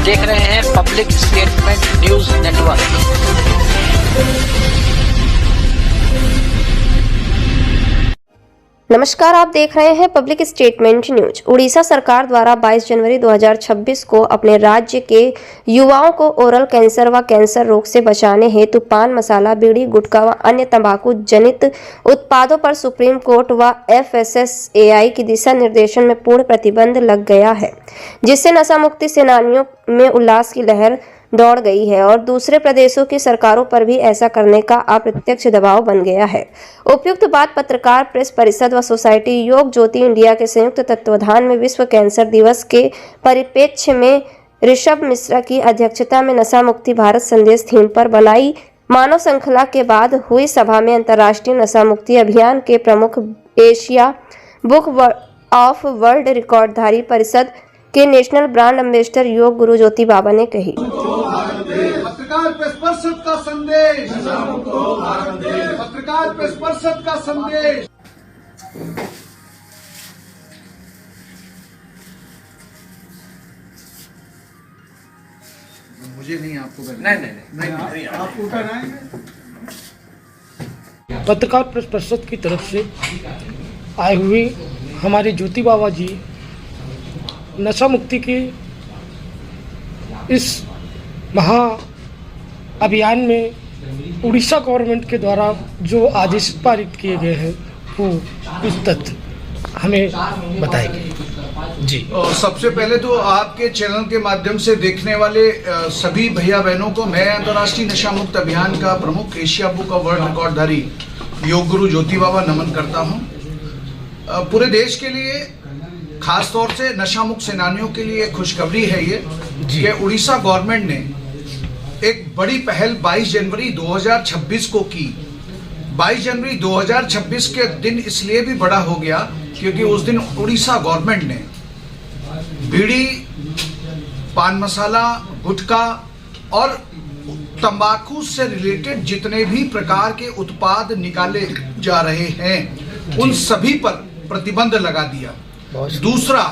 देख रहे हैं पब्लिक स्टेटमेंट न्यूज नेटवर्क। नमस्कार, आप देख रहे हैं पब्लिक स्टेटमेंट न्यूज। उड़ीसा सरकार द्वारा 22 जनवरी 2026 को अपने राज्य के युवाओं को ओरल कैंसर व कैंसर रोग से बचाने हेतु पान मसाला, बीड़ी, गुटखा व अन्य तंबाकू जनित उत्पादों पर सुप्रीम कोर्ट व FSSAI की दिशा निर्देशन में पूर्ण प्रतिबंध लग गया है, जिससे नशा मुक्ति सेनानियों में उल्लास की लहर दौड़ गई है और दूसरे प्रदेशों की सरकारों पर भी ऐसा करने का अप्रत्यक्ष दबाव बन गया है। उपयुक्त बात पत्रकार प्रेस परिषद व सोसाइटी योग ज्योति इंडिया के संयुक्त तत्वाधान में विश्व कैंसर दिवस के परिप्रेक्ष्य में ऋषभ मिश्रा की अध्यक्षता में नशा मुक्ति भारत संदेश थीम पर बनाई मानव श्रृंखला के बाद हुई सभा में अंतर्राष्ट्रीय नशा मुक्ति अभियान के प्रमुख एशिया बुक ऑफ वर्ल्ड रिकॉर्डधारी परिषद के national brand ambassador yoga guru ज्योति बाबा ने कही। पत्रकार प्रेस परिषद का संदेश, पत्रकार प्रेस परिषद का संदेश। मुझे नहीं, आपको नहीं, आप ऊपर आएंगे। पत्रकार प्रेस परिषद की तरफ से आए हुए हमारे ज्योति बाबा जी नशा मुक्ति के इस महा अभियान में उड़ीसा गवर्नमेंट के द्वारा जो आदेश पारित किए गए हैं वो कुछ तथ्य हमें बताएंगे। जी, सबसे पहले तो आपके चैनल के माध्यम से देखने वाले सभी भैया बहनों को मैं अंतर्राष्ट्रीय नशा मुक्त अभियान का प्रमुख Asia book of world रिकॉर्डधारी yoga guru ज्योति बाबा नमन करता हूं। पूरे देश के लिए, खास तौर से नशा मुक्त सेनानियों के लिए खुशखबरी है ये कि उड़ीसा गवर्नमेंट ने एक बड़ी पहल 22 जनवरी 2026 को की। 22 जनवरी 2026 के दिन इसलिए भी बड़ा हो गया क्योंकि उस दिन उड़ीसा गवर्नमेंट ने बीड़ी, पान मसाला, गुटखा और तंबाकू से रिलेटेड जितने भी प्रकार के उत्पाद निकाले जा रहे हैं उन सभी पर प्रतिबंध लगा दिया। दूसरा,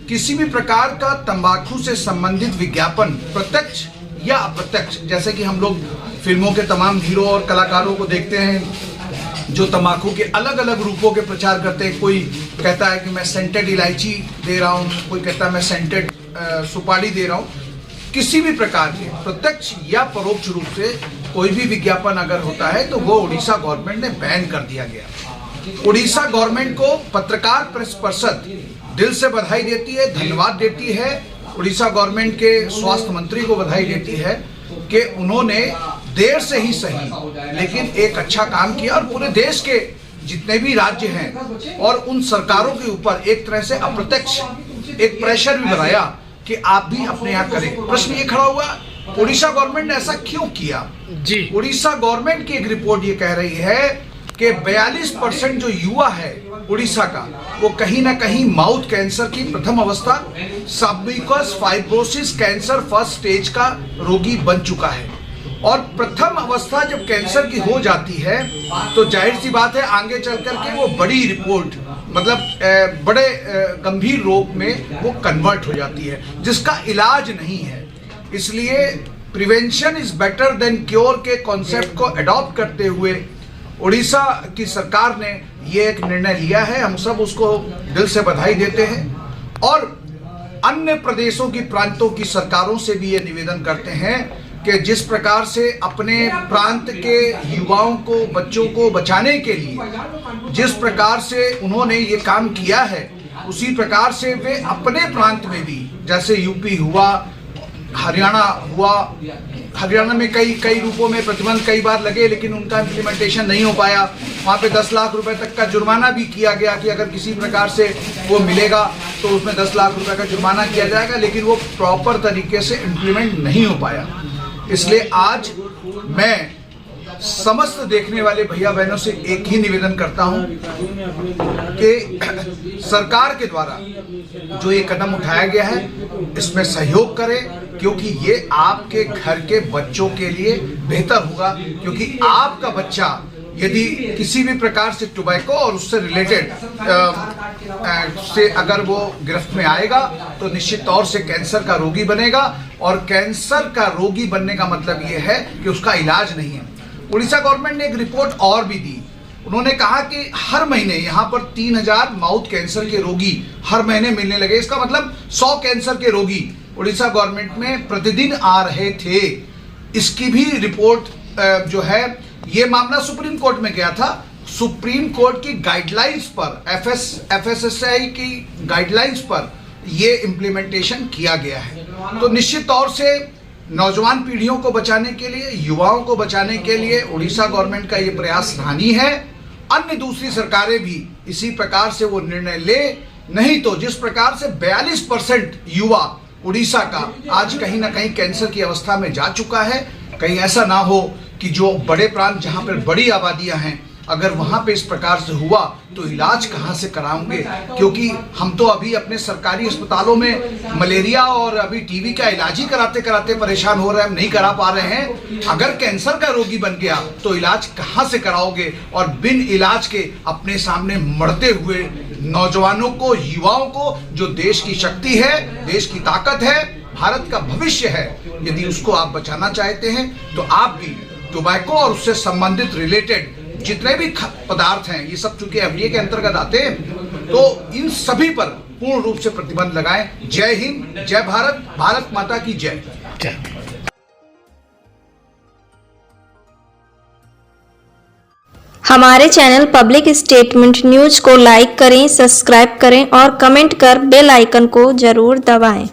किसी भी प्रकार का तंबाकू से संबंधित विज्ञापन प्रत्यक्ष या अप्रत्यक्ष, जैसे कि हम लोग फिल्मों के तमाम हीरो और कलाकारों को देखते हैं जो तंबाकू के अलग अलग रूपों के प्रचार करते हैं। कोई कहता है कि मैं सेंटेड इलायची दे रहा हूँ, कोई कहता है मैं सेंटेड सुपारी दे रहा हूँ। किसी भी प्रकार के प्रत्यक्ष या परोक्ष रूप से कोई भी विज्ञापन अगर होता है तो वो उड़ीसा गवर्नमेंट ने बैन कर दिया गया। उड़ीसा गवर्नमेंट को पत्रकार प्रेस परिषद दिल से बधाई देती है, धन्यवाद देती है। उड़ीसा गवर्नमेंट के स्वास्थ्य मंत्री को बधाई देती है कि उन्होंने देर से ही सही लेकिन एक अच्छा काम किया और पूरे देश के जितने भी राज्य हैं और उन सरकारों के ऊपर एक तरह से अप्रत्यक्ष एक प्रेशर भी बनाया कि आप भी अपने यहाँ करें। प्रश्न ये खड़ा हुआ, उड़ीसा गवर्नमेंट ने ऐसा क्यों किया? जी, उड़ीसा गवर्नमेंट की एक रिपोर्ट ये कह रही है कि 42% जो युवा है उड़ीसा का वो कहीं ना कहीं माउथ कैंसर की प्रथम अवस्था, submucous fibrosis cancer first stage का रोगी बन चुका है। और प्रथम अवस्था जब कैंसर की हो जाती है तो जाहिर सी बात है आगे चल करके वो बड़ी रिपोर्ट मतलब बड़े गंभीर रोग में वो कन्वर्ट हो जाती है जिसका इलाज नहीं है। इसलिए prevention is better than cure के कॉन्सेप्ट को अडॉप्ट करते हुए उड़ीसा की सरकार ने ये एक निर्णय लिया है। हम सब उसको दिल से बधाई देते हैं और अन्य प्रदेशों की प्रांतों की सरकारों से भी ये निवेदन करते हैं कि जिस प्रकार से अपने प्रांत के युवाओं को, बच्चों को बचाने के लिए जिस प्रकार से उन्होंने ये काम किया है उसी प्रकार से वे अपने प्रांत में भी, जैसे यूपी हुआ, हरियाणा हुआ, हरियाणा में कई रूपों में प्रतिबंध कई बार लगे लेकिन उनका इम्प्लीमेंटेशन नहीं हो पाया। वहाँ पे 10 लाख रुपए तक का जुर्माना भी किया गया कि अगर किसी प्रकार से वो मिलेगा तो उसमें 10 लाख रुपए का जुर्माना किया जाएगा, लेकिन वो प्रॉपर तरीके से इम्प्लीमेंट नहीं हो पाया। इसलिए आज मैं समस्त देखने वाले भैया बहनों से एक ही निवेदन करता हूं कि सरकार के द्वारा जो ये कदम उठाया गया है इसमें सहयोग करें, क्योंकि ये आपके घर के बच्चों के लिए बेहतर होगा। क्योंकि आपका बच्चा यदि किसी भी प्रकार से टोबैको और उससे रिलेटेड से अगर वो गिरफ्त में आएगा तो निश्चित तौर से कैंसर का रोगी बनेगा, और कैंसर का रोगी बनने का मतलब ये है कि उसका इलाज नहीं है। उड़ीसा गवर्नमेंट ने एक रिपोर्ट और भी दी। उन्होंने कहा कि हर महीने यहाँ पर 3000 माउथ कैंसर के रोगी हर महीने मिलने लगे। इसका मतलब 100 कैंसर के रोगी उड़ीसा गवर्नमेंट में प्रतिदिन आ रहे थे। इसकी भी रिपोर्ट जो है, ये मामला सुप्रीम कोर्ट में गया था। सुप्रीम कोर्ट की गाइडलाइंस पर, FSSAI की गाइडलाइंस पर ये इम्प्लीमेंटेशन किया गया है। तो निश्चित तौर से नौजवान पीढ़ियों को बचाने के लिए, युवाओं को बचाने के लिए उड़ीसा गवर्नमेंट का ये प्रयास सराहनीय है। अन्य दूसरी सरकारें भी इसी प्रकार से वो निर्णय ले, नहीं तो जिस प्रकार से 42% युवा उड़ीसा का आज कहीं ना कहीं कैंसर की अवस्था में जा चुका है, कहीं ऐसा ना हो कि जो बड़े प्रांत जहां पर बड़ी आबादियां हैं, अगर वहां पे इस प्रकार से हुआ तो इलाज कहां से कराएंगे? क्योंकि हम तो अभी अपने सरकारी अस्पतालों में मलेरिया और अभी टीबी का इलाज ही कराते कराते परेशान हो रहे हैं, हम नहीं करा पा रहे हैं। अगर कैंसर का रोगी बन गया तो इलाज कहां से कराओगे? और बिन इलाज के अपने सामने मरते हुए नौजवानों को, युवाओं को, जो देश की शक्ति है, देश की ताकत है, भारत का भविष्य है, यदि उसको आप बचाना चाहते हैं तो आप भी टोबैको और उससे संबंधित रिलेटेड जितने भी पदार्थ हैं, ये सब चूंकि FDA के अंतर्गत आते हैं, तो इन सभी पर पूर्ण रूप से प्रतिबंध लगाएं। जय हिंद, जय भारत, भारत माता की जय। हमारे चैनल पब्लिक स्टेटमेंट न्यूज को लाइक करें, सब्सक्राइब करें और कमेंट कर बेल आइकन को जरूर दबाएं।